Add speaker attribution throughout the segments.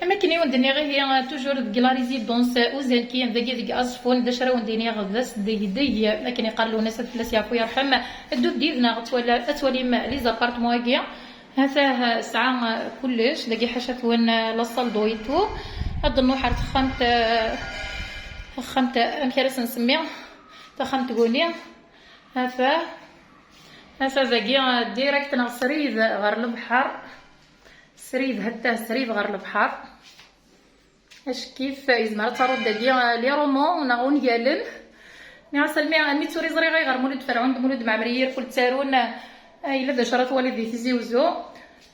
Speaker 1: اما كني وندني غير هي توجور ديك لا ريزيدونس اوزان كاين ديك ازفون دا شرا وندني غداس دي لكن يقالوا ناس فلاس يعفو يرحم دو ديدنا تولي لي زابارتمون كيا هذا ساعه كلش داكي حاشات وين لاصال دويتو هاد النوحر خمت امكارس نسميه تخمت غوني هذا ذاكي ديريكت نغسريد غير البحر سريد هدا سريد غير البحر اش كيف يزمر ترد ديال لي رومون نغون يالن ني سلمي ميتوري زري غير مولد فرعون مولد معمرير كل تارون الا دا شرات والدي في زيوزو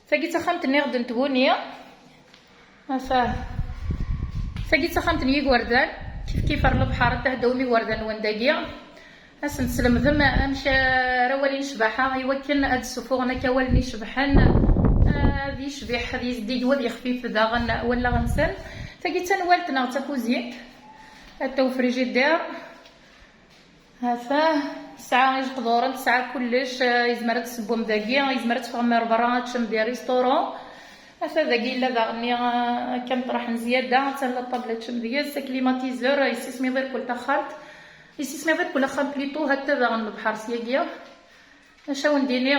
Speaker 1: فقيت خمت ني غد نتغوني فقيت خمت ني وردان كيف راه البحر تاع دومي وردان ونداكيا اس نسلم ذم امشى روالي نشبحها يوكلنا هاد السفوغ كوالني نشبحن هذه شبيح هذه زديد ودي خفيف داغن ولا غنسن فقيت نوالت نغتا كوزيك حتى فريجيدير هذا ساعه يقدر ساعه كلش يزمر تسبهم داكيا يزمر تفغمر برا تشم دي ريستورون هذا داكي لا داغني كم طرح زياده حتى لا طابله تشم ديال كليماتيزور يسمي غير كل تخالت يسمي غير كل خام بليطو حتى داغن البحر سياكيا شاو نديني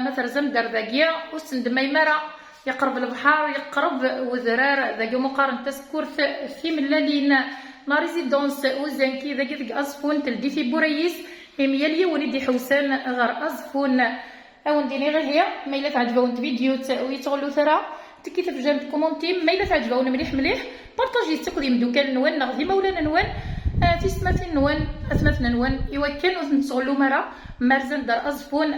Speaker 1: ما ترزم درداكيا وسندما يمرا يقرب البحر يقرب وذرار ذاك مقارنه تسكر في ملالين لا ريزيدونس اوزان كي ذاك ازفون تلدي في بوريس مياليه وليدي حوسان غير ازفون او نديني غير هي ما الا تعجبون فيديو ويتغلو ثرا تكتب في جنب كومونتي ما الا تعجبون مليح بارطاجي تقديم دوكان نوان نغذي مولانا نوان في سمات نوان اثمثنا نوان يوكل وتنتغلو مرا مرزن دار ازفون